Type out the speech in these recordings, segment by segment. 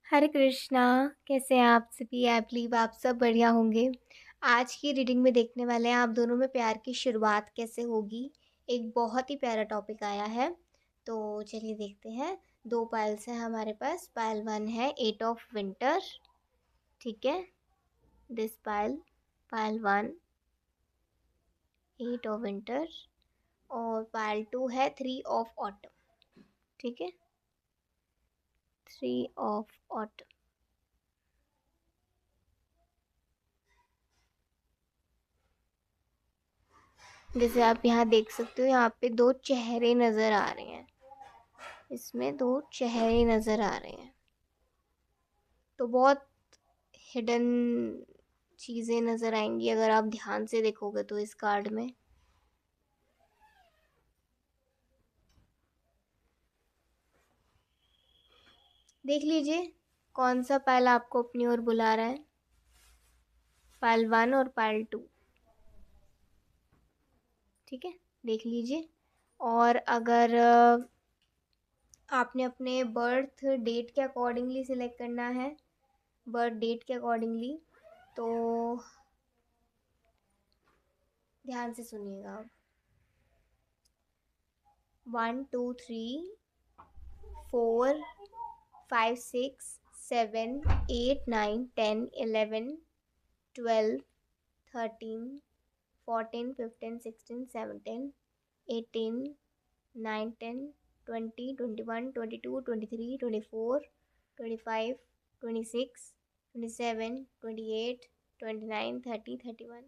हरे कृष्णा। कैसे हैं आप सभी? आई बिलीव आप सब बढ़िया होंगे। आज की रीडिंग में देखने वाले हैं आप दोनों में प्यार की शुरुआत कैसे होगी। एक बहुत ही प्यारा टॉपिक आया है, तो चलिए देखते हैं। दो पाइल्स हैं हमारे पास। पाइल 1 है 8 ऑफ विंटर, ठीक है। This pile, pile 1 8 of winter, और पाइल 2 है 3 ऑफ ऑटम, ठीक है। 3 ऑफ ऑटम। जैसे आप यहाँ देख सकते हो, यहाँ पे दो चेहरे नज़र आ रहे हैं। इसमें दो चेहरे नज़र आ रहे हैं, तो बहुत हिडन चीज़ें नज़र आएंगी अगर आप ध्यान से देखोगे तो इस कार्ड में। देख लीजिए कौन सा पायल आपको अपनी ओर बुला रहा है। पायल 1 और पायल 2, ठीक है। देख लीजिए। और अगर आपने अपने बर्थ डेट के अकॉर्डिंगली सिलेक्ट करना है, बर्थ डेट के अकॉर्डिंगली, तो ध्यान से सुनिएगा आप। 1 2 3 4 5 6 7 8 9 10 11 12 13 14 15 16 17 18 9 10 20 21 22 23 24 25 26 27 28 29 30 31,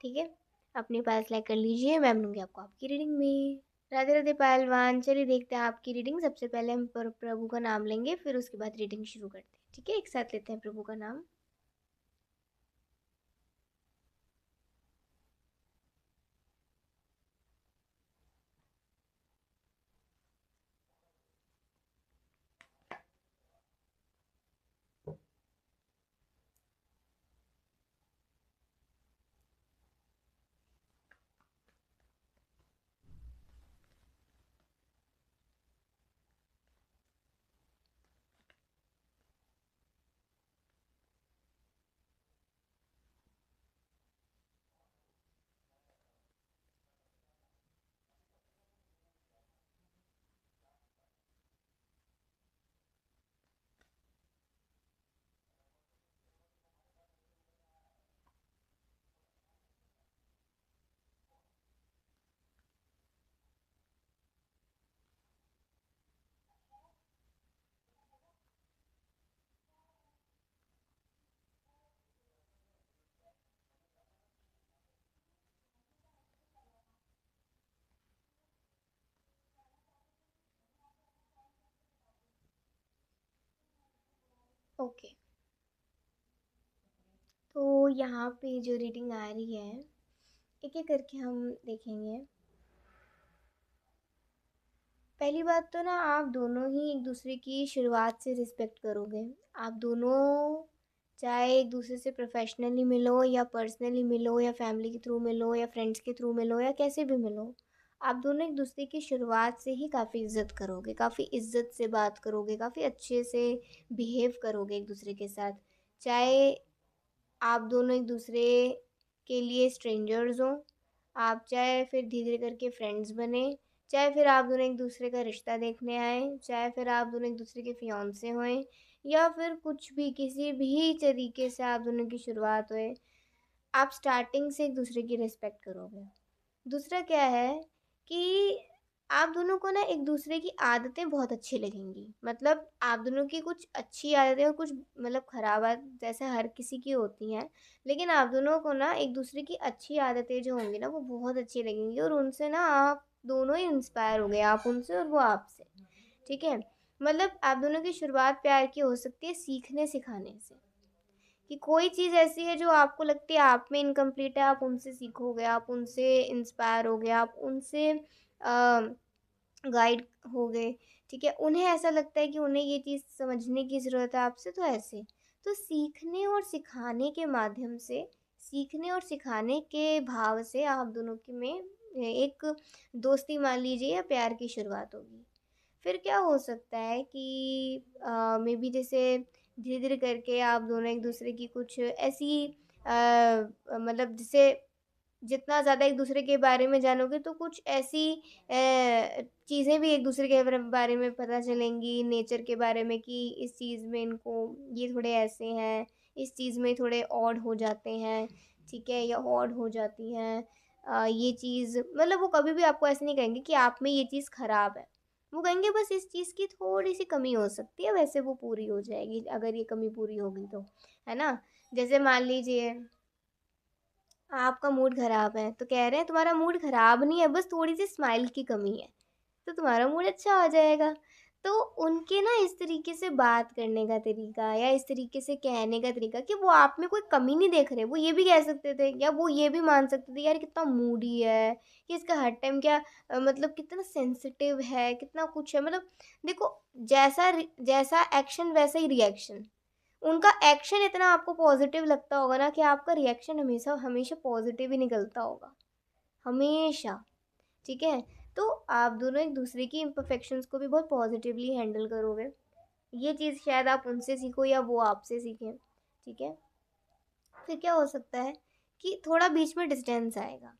ठीक है। अपनी पास लाइक कर लीजिए, मैं मिलूंगी आपको आपकी रीडिंग में। राधे राधे पहलवान। चलिए देखते हैं आपकी रीडिंग। सबसे पहले हम प्रभु का नाम लेंगे, फिर उसके बाद रीडिंग शुरू करते हैं, ठीक है। एक साथ लेते हैं प्रभु का नाम। ओके, तो यहाँ पे जो रीडिंग आ रही है, एक एक करके हम देखेंगे। पहली बात तो ना, आप दोनों ही एक दूसरे की शुरुआत से रिस्पेक्ट करोगे। आप दोनों चाहे एक दूसरे से प्रोफेशनली मिलो या पर्सनली मिलो या फैमिली के थ्रू मिलो या फ्रेंड्स के थ्रू मिलो या कैसे भी मिलो, आप दोनों एक दूसरे की शुरुआत से ही काफ़ी इज्जत करोगे, काफ़ी इज्जत से बात करोगे, काफ़ी अच्छे से बिहेव करोगे एक दूसरे के साथ। चाहे आप दोनों एक दूसरे के लिए स्ट्रेंजर्स हों, आप चाहे फिर धीरे करके फ्रेंड्स बने, चाहे फिर आप दोनों एक दूसरे का रिश्ता देखने आए, चाहे फिर आप दोनों एक दूसरे के फियांसे हों, या फिर कुछ भी किसी भी तरीके से आप दोनों की शुरुआत होए, आप स्टार्टिंग से एक दूसरे की रिस्पेक्ट करोगे। दूसरा क्या है कि आप दोनों को ना एक दूसरे की आदतें बहुत अच्छी लगेंगी। मतलब आप दोनों की कुछ अच्छी आदतें और कुछ मतलब खराब आदत जैसे हर किसी की होती हैं, लेकिन आप दोनों को ना एक दूसरे की अच्छी आदतें जो होंगी ना वो बहुत अच्छी लगेंगी, और उनसे ना आप दोनों ही इंस्पायर हो गए, आप उनसे और वो आपसे, ठीक है। मतलब आप दोनों की शुरुआत प्यार की हो सकती है सीखने सिखाने से, कि कोई चीज़ ऐसी है जो आपको लगती है आप में इनकम्प्लीट है, आप उनसे सीखोगे, आप उनसे इंस्पायर होगे, आप उनसे गाइड हो गए, ठीक है। उन्हें ऐसा लगता है कि उन्हें ये चीज़ समझने की ज़रूरत है आपसे, तो ऐसे तो सीखने और सिखाने के माध्यम से, सीखने और सिखाने के भाव से आप दोनों की में एक दोस्ती मान लीजिए या प्यार की शुरुआत होगी। फिर क्या हो सकता है कि मे बी जैसे धीरे धीरे करके आप दोनों एक दूसरे की कुछ ऐसी मतलब जिससे जितना ज़्यादा एक दूसरे के बारे में जानोगे तो कुछ ऐसी चीज़ें भी एक दूसरे के बारे में पता चलेंगी, नेचर के बारे में कि इस चीज़ में इनको ये थोड़े ऐसे हैं, इस चीज़ में थोड़े ऑड हो जाते हैं, ठीक है, या ऑड हो जाती हैं। ये चीज़ मतलब वो कभी भी आपको ऐसे नहीं कहेंगे कि आप में ये चीज़ ख़राब है। वो कहेंगे बस इस चीज़ की थोड़ी-सी कमी हो सकती है, वैसे वो पूरी हो जाएगी अगर ये कमी पूरी होगी तो, है ना? जैसे मान लीजिए आपका मूड ख़राब है, तो कह रहे हैं तुम्हारा मूड ख़राब नहीं है, बस थोड़ी-सी स्माइल की कमी है, तो तुम्हारा मूड अच्छा हो जाएगा। तो उनके ना इस तरीके से बात करने का तरीका या इस तरीके से कहने का तरीका कि वो आप में कोई कमी नहीं देख रहे, वो ये भी कह सकते थे या वो ये भी मान सकते थे यार कितना मूडी है, कि इसका हर टाइम क्या मतलब कितना सेंसिटिव है, कितना कुछ है। मतलब देखो जैसा एक्शन वैसा ही रिएक्शन। उनका एक्शन इतना आपको पॉजिटिव लगता होगा ना कि आपका रिएक्शन हमेशा हमेशा पॉजिटिव ही निकलता होगा, हमेशा, ठीक है? तो आप दोनों एक दूसरे की इम्परफेक्शंस को भी बहुत पॉजिटिवली हैंडल करोगे। ये चीज़ शायद आप उनसे सीखो या वो आपसे सीखें, ठीक है? फिर क्या हो सकता है कि थोड़ा बीच में डिस्टेंस आएगा।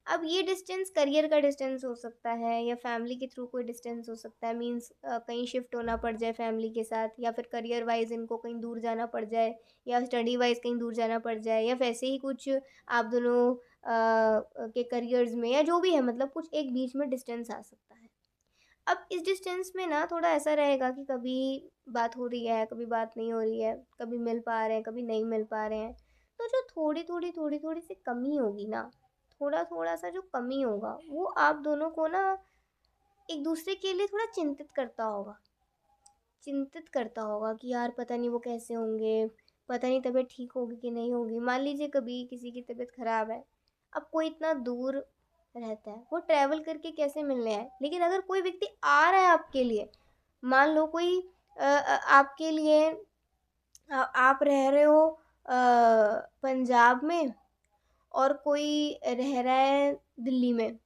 अब ये डिस्टेंस करियर का डिस्टेंस हो सकता है या फैमिली के थ्रू कोई डिस्टेंस हो सकता है, मीन्स कहीं शिफ्ट होना पड़ जाए फैमिली के साथ या फिर करियर वाइज इनको कहीं दूर जाना पड़ जाए या स्टडी वाइज कहीं दूर जाना पड़ जाए या वैसे ही कुछ आप दोनों के करियर्स में या जो भी है, मतलब कुछ एक बीच में डिस्टेंस आ सकता है। अब इस डिस्टेंस में ना थोड़ा ऐसा रहेगा कि कभी बात हो रही है, कभी बात नहीं हो रही है, कभी मिल पा रहे हैं, कभी नहीं मिल पा रहे हैं। तो जो थोड़ी-थोड़ी सी कमी होगी ना, थोड़ा-थोड़ा सा जो कमी होगा, वो आप दोनों को ना एक-दूसरे के लिए थोड़ा चिंतित करता होगा कि यार पता नहीं वो कैसे होंगे, पता नहीं तबीयत ठीक होगी कि नहीं होगी। मान लीजिए कभी किसी की तबीयत ख़राब है, अब कोई इतना दूर रहता है, वो ट्रैवल करके कैसे मिलने आए, लेकिन अगर कोई व्यक्ति आ रहा है आपके लिए, मान लो कोई आपके लिए आप रह रहे हो पंजाब में और कोई रह रहा है दिल्ली में,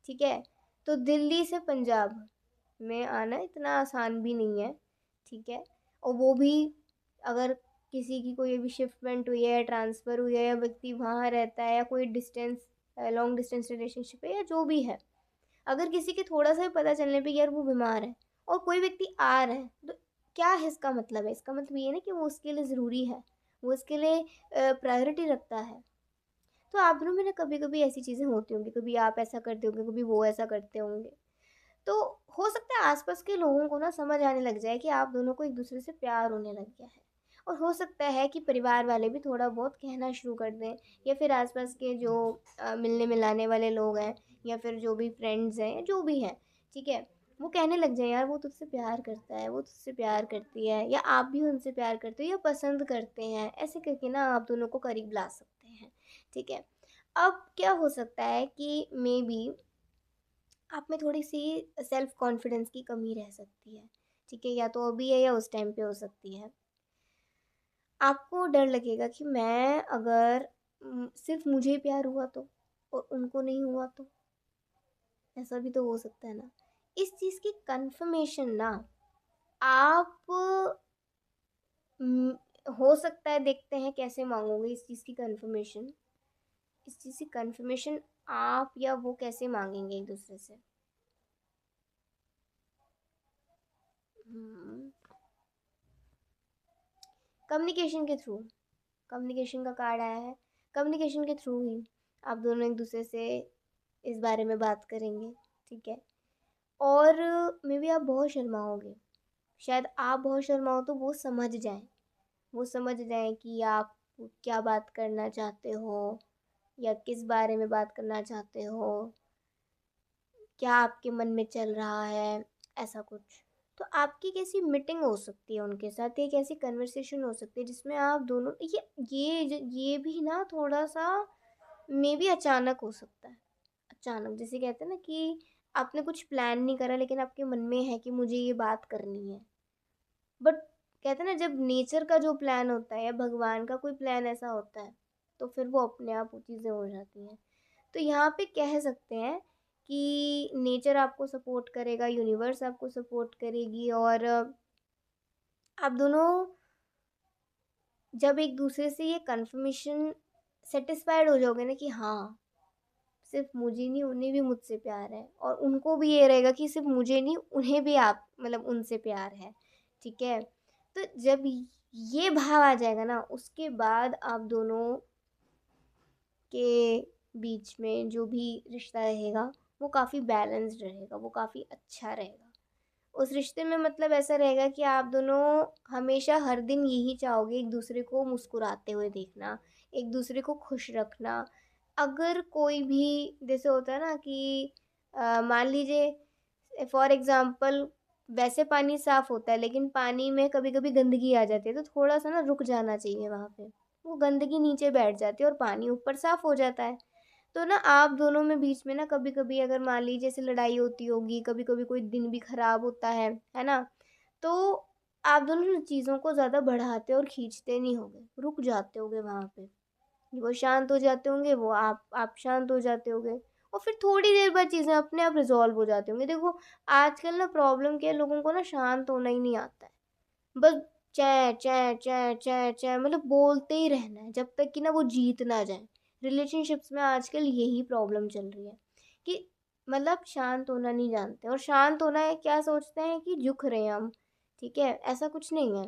ठीक है? तो दिल्ली से पंजाब में आना इतना आसान भी नहीं है, ठीक है? और वो भी अगर किसी की कोई अभी शिफ्टमेंट हुई है या ट्रांसफ़र हुई है या व्यक्ति वहाँ रहता है या कोई डिस्टेंस लॉन्ग डिस्टेंस रिलेशनशिप है या जो भी है, अगर किसी के थोड़ा सा भी पता चलने पे यार वो बीमार है और कोई व्यक्ति आ रहा है, तो क्या है इसका मतलब है? इसका मतलब ये है ना कि वो उसके लिए ज़रूरी है, वो उसके लिए प्रायोरिटी रखता है। तो आप दोनों में ना कभी-कभी ऐसी चीज़ें होती होंगी, कभी आप ऐसा करते होंगे, कभी वो ऐसा करते होंगे। तो हो सकता है आस-पास के लोगों को ना समझ आने लग जाए कि आप दोनों को एक-दूसरे से प्यार होने लग गया है। और हो सकता है कि परिवार वाले भी थोड़ा बहुत कहना शुरू कर दें या फिर आस-पास के जो मिलने-मिलाने वाले लोग हैं या फिर जो भी फ्रेंड्स हैं या जो भी हैं, ठीक है? वो कहने लग जाएँ यार वो तुझसे प्यार करता है, वो तुझसे प्यार करती है या आप भी उनसे प्यार करते हो या पसंद करते हैं। ऐसे करके ना आप दोनों को करीब ला सकते हैं, ठीक है? अब क्या हो सकता है कि मेबी आप में थोड़ी-सी सेल्फ कॉन्फिडेंस की कमी रह सकती है, ठीक है? या तो अभी है या उस टाइम पे हो सकती है। आपको डर लगेगा कि मैं अगर सिर्फ़ मुझे ही प्यार हुआ तो और उनको नहीं हुआ तो? ऐसा भी तो हो सकता है ना। इस चीज़ की कन्फर्मेशन ना आप हो सकता है देखते हैं कैसे माँगोगे इस चीज़ की कन्फर्मेशन। इस चीज़ की कन्फर्मेशन आप या वो कैसे माँगेंगे एक-दूसरे से? हुँ, कम्युनिकेशन के थ्रू। कम्युनिकेशन का कार्ड आया है। कम्युनिकेशन के थ्रू ही आप दोनों एक दूसरे से इस बारे में बात करेंगे, ठीक है? और मे बी आप बहुत शर्माओगे, शायद आप बहुत शर्माओ तो वो समझ जाएं, वो समझ जाएं कि आप क्या बात करना चाहते हो या किस बारे में बात करना चाहते हो, क्या आपके मन में चल रहा है, ऐसा कुछ। तो आपकी कैसी मीटिंग हो सकती है उनके साथ, एक ऐसी कन्वर्सेशन हो सकती है जिसमें आप दोनों ये भी ना थोड़ा-सा मेबी अचानक हो सकता है। अचानक जैसे कहते हैं ना कि आपने कुछ प्लान नहीं करा लेकिन आपके मन में है कि मुझे ये बात करनी है। बट कहते हैं ना जब नेचर का जो प्लान होता है या भगवान का कोई प्लान ऐसा होता है, तो फिर वो अपने आप वो चीज़ें हो जाती हैं। तो यहाँ पे कह सकते हैं कि नेचर आपको सपोर्ट करेगा, यूनिवर्स आपको सपोर्ट करेगी और आप दोनों जब एक दूसरे से ये कन्फर्मेशन सेटिस्फाइड हो जाओगे ना कि हाँ, सिर्फ मुझे नहीं उन्हें भी मुझसे प्यार है, और उनको भी ये रहेगा कि सिर्फ मुझे नहीं उन्हें भी आप मतलब उनसे प्यार है, ठीक है। तो जब ये भाव आ जाएगा ना, उसके बाद आप दोनों के बीच में जो भी रिश्ता रहेगा वो काफ़ी बैलेंस्ड रहेगा, वो काफ़ी अच्छा रहेगा। उस रिश्ते में मतलब ऐसा रहेगा कि आप दोनों हमेशा हर दिन यही चाहोगे, एक दूसरे को मुस्कुराते हुए देखना, एक दूसरे को खुश रखना। अगर कोई भी जैसे होता है ना कि मान लीजिए फॉर एग्जांपल, वैसे पानी साफ होता है लेकिन पानी में कभी कभी गंदगी आ जाती है, तो थोड़ा सा ना रुक जाना चाहिए वहाँ पे। वो गंदगी नीचे बैठ जाती है और पानी ऊपर साफ हो जाता है। तो ना आप दोनों में बीच में ना कभी कभी अगर मान लीजिए जैसे लड़ाई होती होगी, कभी कभी कोई दिन भी खराब होता है ना, तो आप दोनों ना चीज़ों को ज़्यादा बढ़ाते और खींचते नहीं होगे, रुक जाते होगे वहाँ पे। वो शांत हो जाते होंगे, वो आप शांत हो जाते होगे, और फिर थोड़ी देर बाद चीज़ें अपने आप रिजॉल्व हो जाती होंगी। देखो आजकल ना प्रॉब्लम क्या है, लोगों को ना शांत होना ही नहीं आता है। बस चै चै चै चै चै मतलब बोलते ही रहना है जब तक कि ना वो जीत ना जाए। रिलेशनशिप्स में आजकल यही प्रॉब्लम चल रही है कि मतलब शांत होना नहीं जानते, और शांत होना है क्या सोचते हैं कि झुक रहे हैं हम, ठीक है, ऐसा कुछ नहीं है।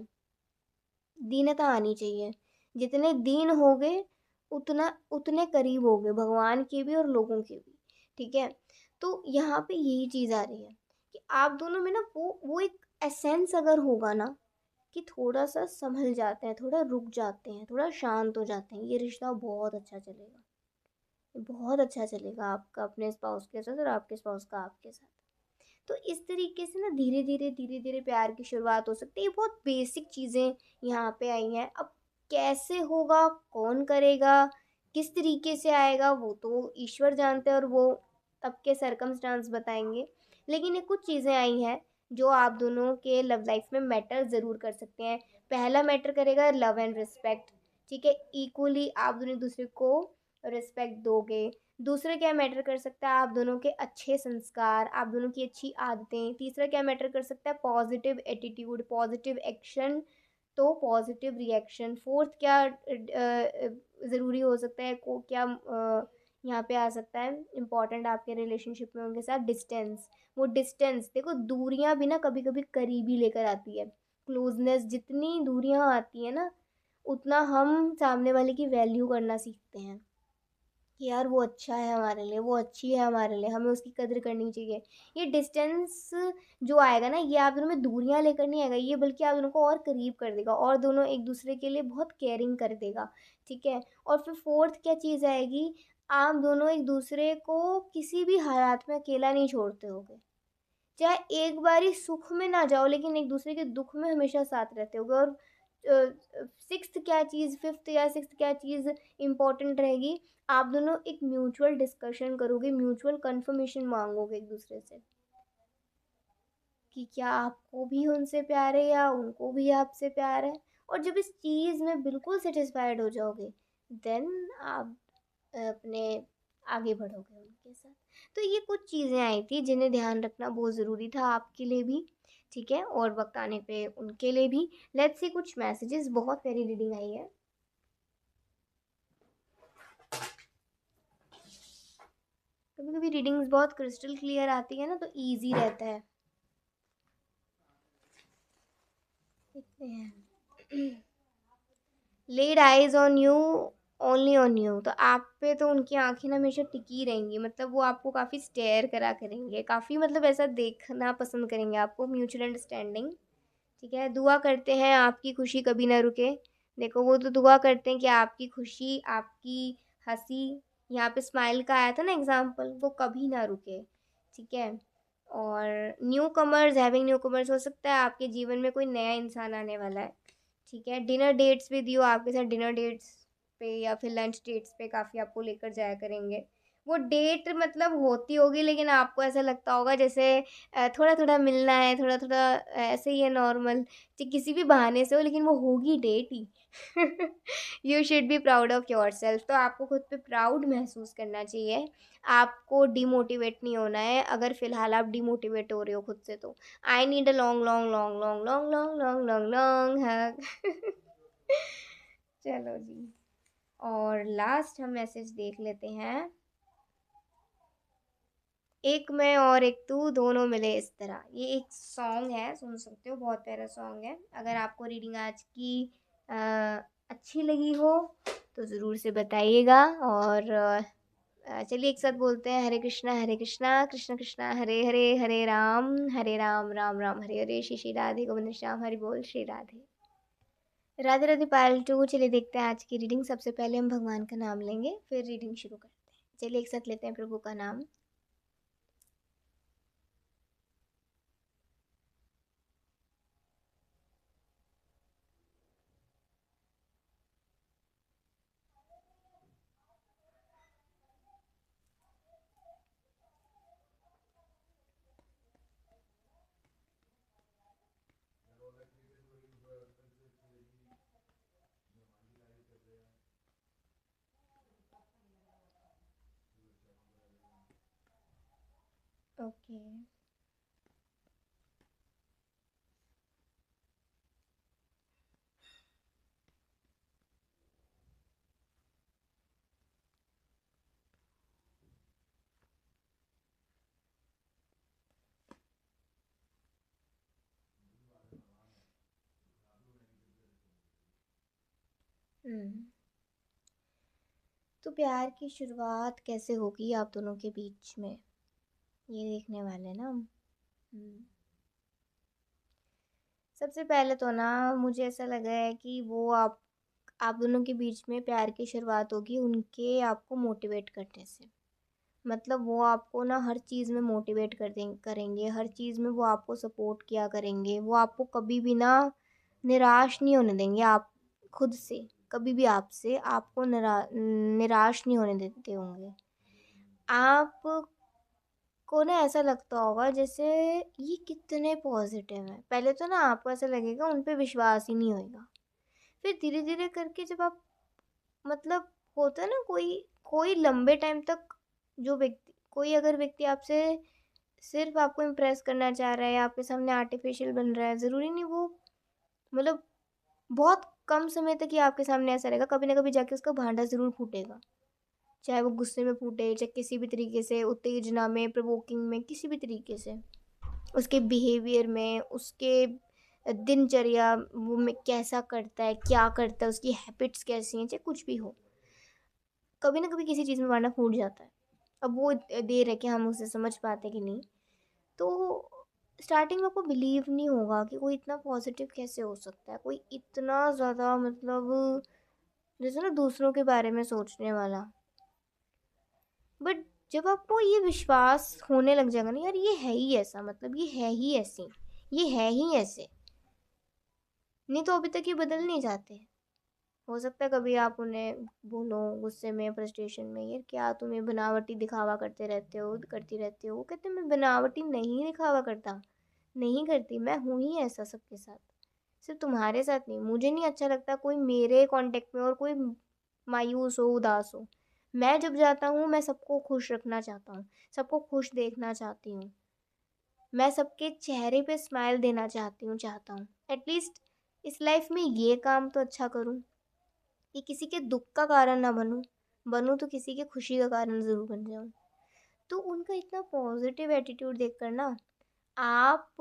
दीनता आनी चाहिए। जितने दीन होगे उतना उतने करीब होगे भगवान के भी और लोगों के भी, ठीक है। तो यहाँ पे यही चीज़ आ रही है कि आप दोनों में ना वो एक एसेंस अगर होगा ना कि थोड़ा सा संभल जाते हैं, थोड़ा रुक जाते हैं, थोड़ा शांत हो जाते हैं, ये रिश्ता बहुत अच्छा चलेगा। बहुत अच्छा चलेगा आपका अपने स्पाउस के साथ और आपके स्पाउस का आपके साथ। तो इस तरीके से ना धीरे धीरे प्यार की शुरुआत हो सकती है। ये बहुत बेसिक चीज़ें यहाँ पे आई हैं। अब कैसे होगा, कौन करेगा, किस तरीके से आएगा, वो तो ईश्वर जानते हैं और वो तब के सर्कमस्टांस बताएंगे। लेकिन ये कुछ चीज़ें आई हैं जो आप दोनों के लव लाइफ में मैटर ज़रूर कर सकते हैं। पहला मैटर करेगा लव एंड रिस्पेक्ट, ठीक है, इक्वली आप दोनों एक दूसरे को रिस्पेक्ट दोगे। दूसरा क्या मैटर कर सकता है, आप दोनों के अच्छे संस्कार, आप दोनों की अच्छी आदतें। तीसरा क्या मैटर कर सकता है, पॉजिटिव एटीट्यूड, पॉजिटिव एक्शन तो पॉजिटिव रिएक्शन। फोर्थ क्या ज़रूरी हो सकता है, को क्या यहाँ पे आ सकता है इम्पॉर्टेंट आपके रिलेशनशिप में उनके साथ, डिस्टेंस। वो डिस्टेंस देखो, दूरियां भी ना कभी कभी करीबी लेकर आती है। क्लोजनेस, जितनी दूरियां आती है ना उतना हम सामने वाले की वैल्यू करना सीखते हैं कि यार वो अच्छा है हमारे लिए, वो अच्छी है हमारे लिए, हमें उसकी कदर करनी चाहिए। ये डिस्टेंस जो आएगा ना, ये आप दोनों में दूरियां लेकर नहीं आएगा, ये बल्कि आप दोनों को और करीब कर देगा, और दोनों एक दूसरे के लिए बहुत केयरिंग कर देगा, ठीक है। और फिर फोर्थ क्या चीज़ आएगी, आप दोनों एक दूसरे को किसी भी हालात में अकेला नहीं छोड़ते होगे। चाहे एक बारी सुख में ना जाओ लेकिन एक दूसरे के दुख में हमेशा साथ रहते होगे। और सिक्स्थ क्या चीज़, फिफ्थ या सिक्स्थ क्या चीज़ इम्पोर्टेंट रहेगी, आप दोनों एक म्यूचुअल डिस्कशन करोगे, म्यूचुअल कंफर्मेशन मांगोगे एक दूसरे से कि क्या आपको भी उनसे प्यार है या उनको भी आपसे प्यार है। और जब इस चीज़ में बिल्कुल सेटिस्फाइड हो जाओगे, देन आप अपने आगे बढ़ोगे उनके साथ। तो ये कुछ चीज़ें आई थी जिन्हें ध्यान रखना बहुत ज़रूरी था आपके लिए भी, ठीक है, और वक्त आने पे उनके लिए भी। लेट्स सी कुछ मैसेजेस, बहुत प्यारी रीडिंग आई है। कभी कभी रीडिंग्स बहुत क्रिस्टल क्लियर आती है ना, तो इजी रहता है। देखते हैं। Laid eyes on you, only on you, तो आप पे तो उनकी आंखें ना हमेशा टिकी रहेंगी, मतलब वो आपको काफ़ी स्टेयर करा करेंगे, काफ़ी मतलब ऐसा देखना पसंद करेंगे आपको, म्यूचुअल अंडरस्टैंडिंग, ठीक है। दुआ करते हैं आपकी खुशी कभी ना रुके। देखो वो तो दुआ करते हैं कि आपकी खुशी, आपकी हंसी, यहाँ पे स्माइल का आया था ना एग्जाम्पल, वो कभी ना रुके, ठीक है। और new commerce, having new commerce, हो सकता है आपके जीवन में कोई नया इंसान आने वाला है, ठीक है। डिनर डेट्स भी दियो, आपके साथ डिनर डेट्स पे या फिर लंच डेट्स पे काफ़ी आपको लेकर जाया करेंगे। वो डेट मतलब होती होगी लेकिन आपको ऐसा लगता होगा जैसे थोड़ा थोड़ा मिलना है, थोड़ा थोड़ा ऐसे ही है नॉर्मल, कि किसी भी बहाने से हो लेकिन वो होगी डेट ही। You should be proud of yourself, तो आपको खुद पे प्राउड महसूस करना चाहिए। आपको डिमोटिवेट नहीं होना है, अगर फ़िलहाल आप डिमोटिवेट हो रहे हो खुद से तो I need a long long long long long long long long long hug. चलो जी, और लास्ट हम मैसेज देख लेते हैं। एक मैं और एक तू दोनों मिले इस तरह, ये एक सॉन्ग है, सुन सकते हो, बहुत प्यारा सॉन्ग है। अगर आपको रीडिंग आज की अ, अच्छी लगी हो तो ज़रूर से बताइएगा। और चलिए एक साथ बोलते हैं, हरे कृष्णा कृष्ण कृष्णा हरे हरे, हरे राम राम राम हरे हरे, श्री श्री राधे गोविंद श्याम हरि बोल, श्री राधे। राधे राधे पायल टू। चलिए देखते हैं आज की रीडिंग। सबसे पहले हम भगवान का नाम लेंगे, फिर रीडिंग शुरू करते हैं। चलिए एक साथ लेते हैं प्रभु का नाम। ओके। हम्म। तो प्यार की शुरुआत कैसे होगी आप दोनों के बीच में, ये देखने वाले ना हम। सबसे पहले तो ना मुझे ऐसा लगा है कि वो आप दोनों के बीच में प्यार की शुरुआत होगी उनके आपको मोटिवेट करने से। मतलब वो आपको ना हर चीज़ में मोटिवेट करेंगे, हर चीज़ में वो आपको सपोर्ट किया करेंगे। वो आपको कभी भी ना निराश नहीं होने देंगे, आप खुद से कभी भी आपसे आपको निराश नहीं होने देते होंगे। आप को ना ऐसा लगता होगा जैसे ये कितने पॉजिटिव है। पहले तो ना आपको ऐसा लगेगा, उन पे विश्वास ही नहीं होएगा। फिर धीरे धीरे करके जब आप, मतलब होता है ना, कोई कोई लंबे टाइम तक जो व्यक्ति, कोई अगर व्यक्ति आपसे सिर्फ आपको इम्प्रेस करना चाह रहा है, आपके सामने आर्टिफिशियल बन रहा है, ज़रूरी नहीं वो, मतलब बहुत कम समय तक ही आपके सामने ऐसा रहेगा, कभी ना कभी जाके उसका भांडा ज़रूर फूटेगा। चाहे वो गुस्से में फूटे, चाहे किसी भी तरीके से उत्तेजना में, प्रवोकिंग में, किसी भी तरीके से, उसके बिहेवियर में, उसके दिनचर्या वो में कैसा करता है, क्या करता है, उसकी हैबिट्स कैसी हैं, चाहे कुछ भी हो, कभी ना कभी किसी चीज़ में भांडा फूट जाता है। अब वो देर है कि हम उसे समझ पाते कि नहीं। तो स्टार्टिंग में आपको बिलीव नहीं होगा कि कोई इतना पॉजिटिव कैसे हो सकता है, कोई इतना ज़्यादा, मतलब जैसे ना दूसरों के बारे में सोचने वाला। बट जब आपको ये विश्वास होने लग जाएगा ना, यार ये है ही ऐसा, मतलब ये है ही ऐसी, ये है ही ऐसे, नहीं तो अभी तक ये बदल नहीं जाते। हो सकता है कभी आप उन्हें बोलो गुस्से में, फ्रस्ट्रेशन में, यार क्या तुम ये बनावटी दिखावा करते रहते हो, करती रहती हो। वो कहते मैं बनावटी नहीं दिखावा करता, नहीं करती, मैं हूँ ही ऐसा सबके साथ, सिर्फ तुम्हारे साथ नहीं। मुझे नहीं अच्छा लगता कोई मेरे कांटेक्ट में और कोई मायूस हो, उदास हो। मैं जब जाता हूँ मैं सबको खुश रखना चाहता हूँ, सबको खुश देखना चाहती हूँ, मैं सबके चेहरे पे स्माइल देना चाहता हूँ। एटलीस्ट इस लाइफ में ये काम तो अच्छा करूँ कि किसी के दुख का कारण ना बनूँ, बनूँ तो किसी के खुशी का कारण ज़रूर बन जाऊँ। तो उनका इतना पॉजिटिव एटीट्यूड देखकर ना, आप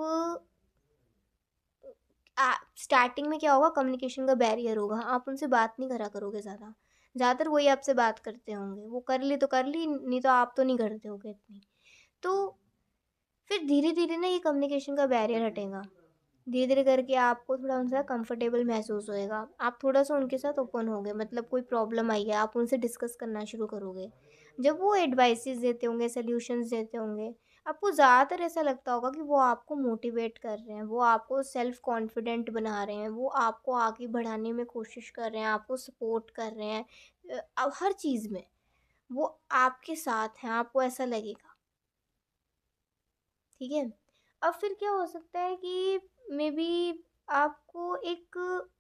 स्टार्टिंग में क्या होगा, कम्युनिकेशन का बैरियर होगा, आप उनसे बात नहीं करा करोगे ज़्यादा। ज़्यादातर वही आपसे बात करते होंगे, वो कर ली, नहीं तो आप तो नहीं करते होगे इतनी। तो फिर धीरे धीरे ना ये कम्युनिकेशन का बैरियर हटेगा, धीरे धीरे करके आपको थोड़ा उनसे कंफर्टेबल महसूस होएगा, आप थोड़ा सा उनके साथ ओपन होगे, मतलब कोई प्रॉब्लम आई है आप उनसे डिस्कस करना शुरू करोगे। जब वो एडवाइसेस देते होंगे, सल्यूशंस देते होंगे, आपको ज़्यादातर ऐसा लगता होगा कि वो आपको मोटिवेट कर रहे हैं, वो आपको सेल्फ कॉन्फिडेंट बना रहे हैं, वो आपको आगे बढ़ाने में कोशिश कर रहे हैं, आपको सपोर्ट कर रहे हैं। अब हर चीज़ में वो आपके साथ हैं, आपको ऐसा लगेगा। ठीक है। अब फिर क्या हो सकता है कि मे बी आपको एक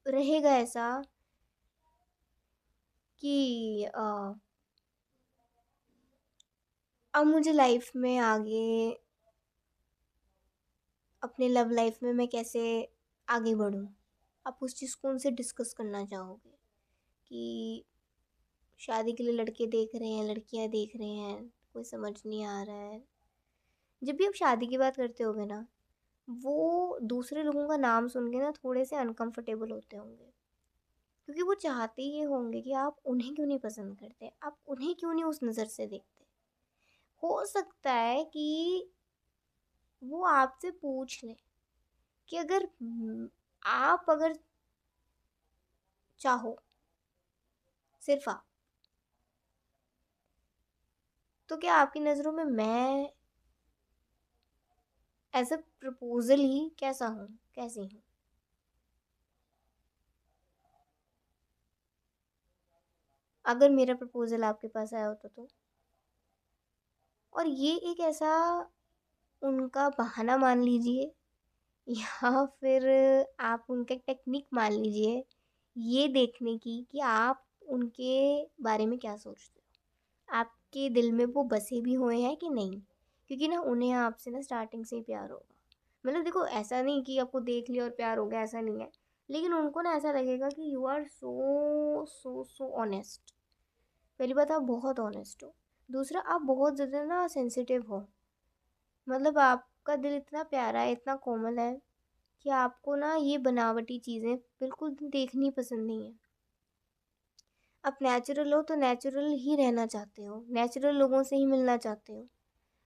रहेगा ऐसा कि अब मुझे लाइफ में आगे, अपने लव लाइफ में मैं कैसे आगे बढ़ूं, आप उस चीज़ को उनसे डिस्कस करना चाहोगे। कि शादी के लिए लड़के देख रहे हैं, लड़कियां देख रहे हैं, कोई समझ नहीं आ रहा है। जब भी आप शादी की बात करते होगे ना, वो दूसरे लोगों का नाम सुन के ना थोड़े से अनकंफर्टेबल होते होंगे, क्योंकि वो चाहते ये होंगे कि आप उन्हें क्यों नहीं पसंद करते, आप उन्हें क्यों नहीं उस नज़र से देखते। हो सकता है कि वो आपसे पूछ लें कि अगर आप अगर चाहो, सिर्फ आप, तो क्या आपकी नज़रों में मैं एज अ प्रपोजल ही कैसा हूँ, कैसी हूँ। अगर मेरा प्रपोजल आपके पास आया होता तो, और ये एक ऐसा उनका बहाना मान लीजिए या फिर आप उनका टेक्निक मान लीजिए, ये देखने की कि आप उनके बारे में क्या सोचते हो, आपके दिल में वो बसे भी हुए हैं कि नहीं। क्योंकि ना उन्हें आपसे ना स्टार्टिंग से ही प्यार होगा। मतलब देखो, ऐसा नहीं कि आपको देख लिया और प्यार हो गया, ऐसा नहीं है। लेकिन उनको ना ऐसा लगेगा कि you are so so so honest. पहली बात, आप बहुत ऑनेस्ट हो। दूसरा, आप बहुत ज़्यादा ना सेंसिटिव हो। मतलब आपका दिल इतना प्यारा है, इतना कोमल है कि आपको ना ये बनावटी चीज़ें बिल्कुल देखनी पसंद नहीं है। आप नेचुरल हो तो नेचुरल ही रहना चाहते हो, नेचुरल लोगों से ही मिलना चाहते हो।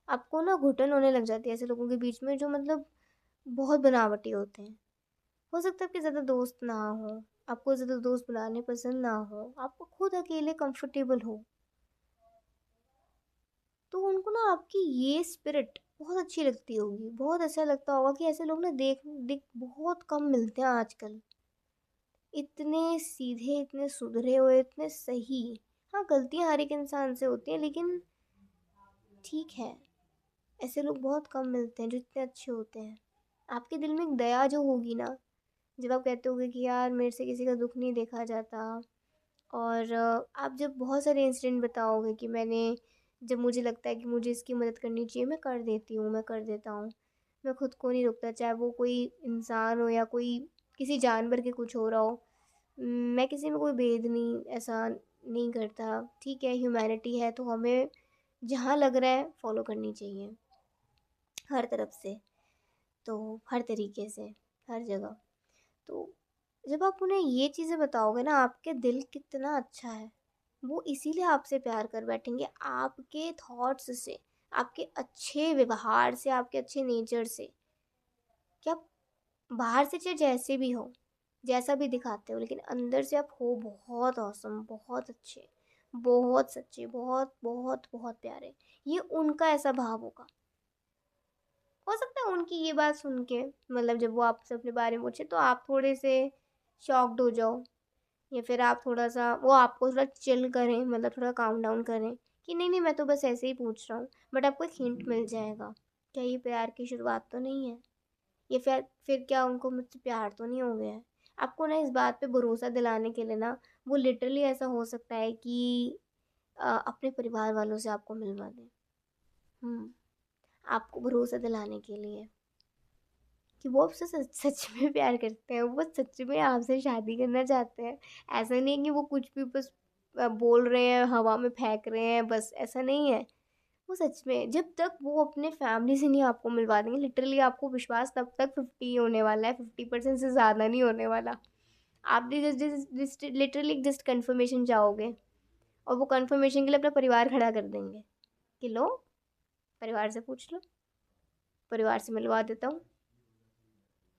आपको ना घुटन होने लग जाती है ऐसे लोगों के बीच में जो मतलब बहुत बनावटी होते हैं। हो सकता है आपके ज़्यादा दोस्त ना हो, आपको ज़्यादा दोस्त बनाने पसंद ना हो, आपको खुद अकेले कंफर्टेबल हो, तो उनको ना आपकी ये स्पिरिट बहुत अच्छी लगती होगी। बहुत ऐसा लगता होगा कि ऐसे लोग ना देख दिख बहुत कम मिलते हैं आजकल। इतने सीधे, इतने सुधरे हुए, इतने सही। हाँ, गलतियाँ हर एक इंसान से होती हैं, लेकिन ठीक है, ऐसे लोग बहुत कम मिलते हैं जो इतने अच्छे होते हैं। आपके दिल में एक दया जो होगी ना, जब आप कहते होगे कि यार मेरे से किसी का दुख नहीं देखा जाता, और आप जब बहुत सारे इंसिडेंट बताओगे कि मैंने, जब मुझे लगता है कि मुझे इसकी मदद करनी चाहिए, मैं कर देती हूँ, मैं कर देता हूँ। मैं खुद को नहीं रोकता, चाहे वो कोई इंसान हो या कोई किसी जानवर के कुछ हो रहा हो। मैं किसी में कोई भेद नहीं ऐसा नहीं करता। ठीक है, ह्यूमैनिटी है तो हमें जहाँ लग रहा है फॉलो करनी चाहिए, हर तरफ से, तो हर तरीके से, हर जगह। तो जब आप उन्हें ये चीज़ें बताओगे ना, आपके दिल कितना अच्छा है, वो इसीलिए आपसे प्यार कर बैठेंगे, आपके थॉट्स से, आपके अच्छे व्यवहार से, आपके अच्छे नेचर से। कि आप बाहर से चाहे जैसे भी हो, जैसा भी दिखाते हो, लेकिन अंदर से आप हो बहुत औसम, बहुत अच्छे, बहुत सच्चे, बहुत बहुत बहुत प्यारे। ये उनका ऐसा भाव होगा। हो सकता है उनकी ये बात सुन के, मतलब जब वो आपसे अपने बारे में पूछे तो आप थोड़े से शॉक्ड हो जाओ, या फिर आप थोड़ा सा, वो आपको थोड़ा चिल करें, मतलब थोड़ा काम डाउन करें कि नहीं नहीं मैं तो बस ऐसे ही पूछ रहा हूँ। बट आपको एक हिंट मिल जाएगा, क्या ये प्यार की शुरुआत तो नहीं है, ये फिर क्या उनको मुझसे प्यार तो नहीं हो गया है। आपको ना इस बात पे भरोसा दिलाने के लिए ना, वो लिटरली ऐसा हो सकता है कि अपने परिवार वालों से आपको मिलवा दें। हम्म आपको भरोसा दिलाने के लिए कि वो आपसे सच सच में प्यार करते हैं, वो सच में आपसे शादी करना चाहते हैं। ऐसा नहीं है कि वो कुछ भी बस बोल रहे हैं, हवा में फेंक रहे हैं, बस ऐसा नहीं है। वो सच में, जब तक वो अपने फैमिली से नहीं आपको मिलवा देंगे, लिटरली आपको विश्वास तब तक 50 होने वाला है, 50% से ज़्यादा नहीं होने वाला। आप भी जस्ट लिटरली जस्ट कंफर्मेशन चाहोगे, और वो कंफर्मेशन के लिए अपना परिवार खड़ा कर देंगे कि लो, परिवार से पूछ लो, परिवार से मिलवा देता हूँ,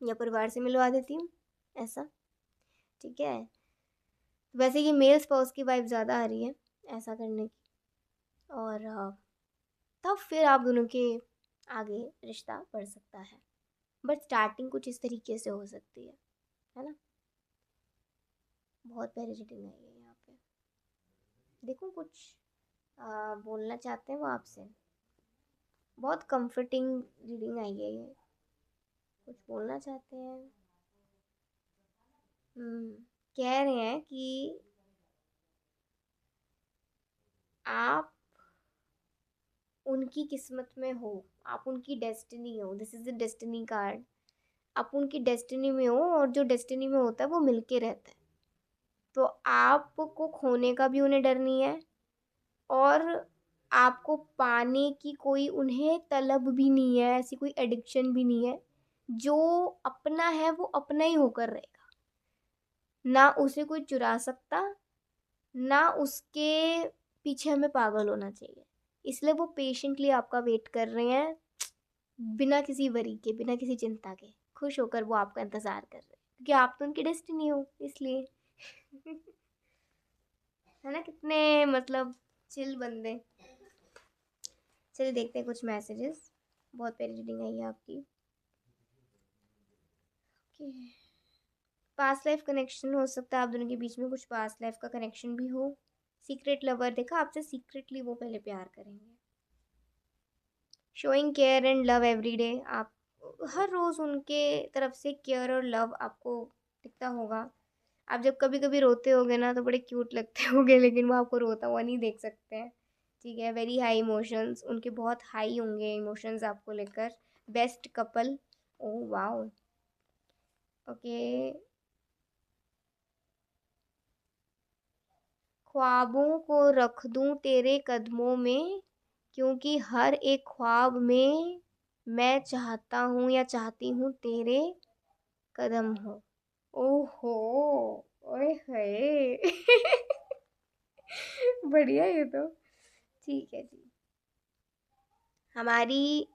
या परिवार से मिलवा देती हूँ, ऐसा। ठीक है, वैसे ये मेल स्पाउस की वाइफ ज़्यादा आ रही है ऐसा करने की। और तब फिर आप दोनों के आगे रिश्ता बढ़ सकता है। बट स्टार्टिंग कुछ इस तरीके से हो सकती है ना। बहुत प्यारी रेटिंग आई है यहाँ पे। देखो कुछ बोलना चाहते हैं वो आपसे। बहुत कंफर्टिंग रीडिंग आई है ये। कुछ बोलना चाहते हैं। कह रहे हैं कि आप उनकी किस्मत में हो, आप उनकी डेस्टिनी हो। This is the destiny card. आप उनकी डेस्टिनी में हो, और जो डेस्टिनी में होता है वो मिलके रहता है। तो आपको खोने का भी उन्हें डर नहीं है और आपको पाने की कोई उन्हें तलब भी नहीं है, ऐसी कोई एडिक्शन भी नहीं है। जो अपना है वो अपना ही होकर रहेगा, ना उसे कोई चुरा सकता, ना उसके पीछे हमें पागल होना चाहिए। इसलिए वो पेशेंटली आपका वेट कर रहे हैं, बिना किसी वरी के, बिना किसी चिंता के, खुश होकर वो आपका इंतज़ार कर रहे हैं, क्योंकि आप तो उनकी डेस्टिनी हो इसलिए। है ना, कितने मतलब चिल बंदे। चलिए देखते हैं कुछ मैसेजेस। बहुत प्यारी रीडिंग आई है आपकी। पास्ट लाइफ कनेक्शन हो सकता है, आप दोनों के बीच में कुछ पास्ट लाइफ का कनेक्शन भी हो। सीक्रेट लवर देखा, आपसे सीक्रेटली वो पहले प्यार करेंगे। Showing care and love every day, आप हर रोज़ उनके तरफ से केयर और लव आपको दिखता होगा। आप जब कभी कभी रोते होगे ना तो बड़े क्यूट लगते होगे, लेकिन वो आपको रोता हुआ नहीं देख सकते हैं। ठीक है, वेरी हाई इमोशंस उनके, बहुत हाई होंगे इमोशंस आपको लेकर। Best couple, oh wow, okay. ख्वाबों को रख दूं तेरे कदमों में, क्योंकि हर एक ख्वाब में मैं चाहता हूँ या चाहती हूँ तेरे कदम हो। ओहो, ओए होए। बढ़िया ये तो। ठीक है जी, हमारी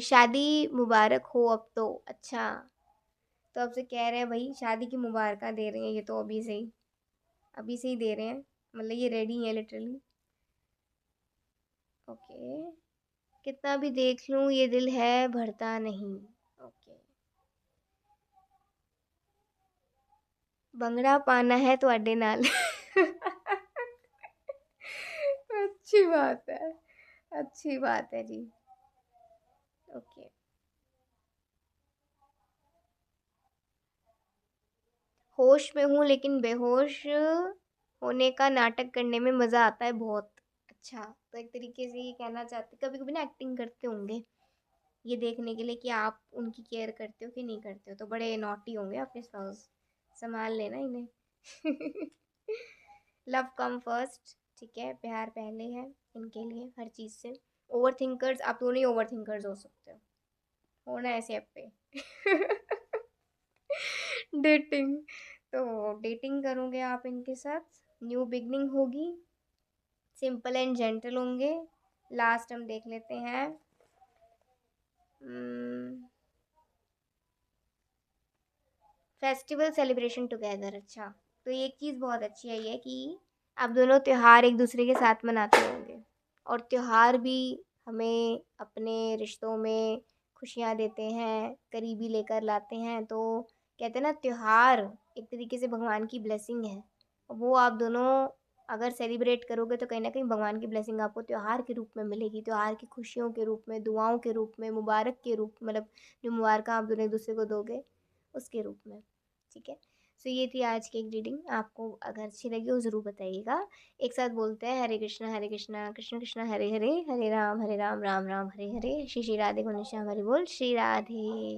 शादी मुबारक हो अब तो। अच्छा, तो अब से कह रहे हैं भाई शादी की मुबारक दे रहे हैं, ये तो अभी से ही दे रहे हैं, मतलब ये रेडी है लिटरली। ओके, कितना भी देख लूं ये दिल है भरता नहीं। ओके, भंगड़ा पाना है तो अड्डे नाल। अच्छी बात है, अच्छी बात है जी। ओके, होश में हूँ लेकिन बेहोश होने का नाटक करने में मज़ा आता है बहुत। अच्छा, तो एक तरीके से ये कहना चाहते, कभी कभी ना एक्टिंग करते होंगे ये देखने के लिए कि आप उनकी केयर करते हो कि नहीं करते हो, तो बड़े नॉटी होंगे अपने स्पाउस, संभाल लेना इन्हें। लव कम फर्स्ट, ठीक है, प्यार पहले है इनके लिए हर चीज़ से। ओवर थिंकर्स, आप दोनों ही ओवर थिंकर्स हो सकते हो, होना ऐसे ऐप पे। डेटिंग, तो डेटिंग करोगे आप इनके साथ, न्यू बिगनिंग होगी, सिंपल एंड जेंटल होंगे। लास्ट हम देख लेते हैं, फेस्टिवल सेलिब्रेशन टुगेदर। अच्छा, तो एक चीज़ बहुत अच्छी है ये कि आप दोनों त्यौहार एक दूसरे के साथ मनाते होंगे, और त्यौहार भी हमें अपने रिश्तों में खुशियाँ देते हैं, करीबी लेकर लाते हैं। तो कहते हैं ना, त्यौहार एक तरीके से भगवान की ब्लेसिंग है। वो आप दोनों अगर सेलिब्रेट करोगे तो कहीं ना कहीं भगवान की ब्लेसिंग आपको त्यौहार के रूप में मिलेगी, त्यौहार की खुशियों के रूप में, दुआओं के रूप में, मुबारक के रूप, मतलब जो मुबारक आप दोनों एक दूसरे को दोगे उसके रूप में। ठीक है, सो ये थी आज की एक रीडिंग। आपको अगर अच्छी लगी हो ज़रूर बताइएगा। एक साथ बोलते हैं, हरे कृष्णा कृष्ण कृष्ण हरे हरे, हरे राम राम राम हरे हरे, श्री श्री राधे को निशा हमारी बोल, श्री राधे।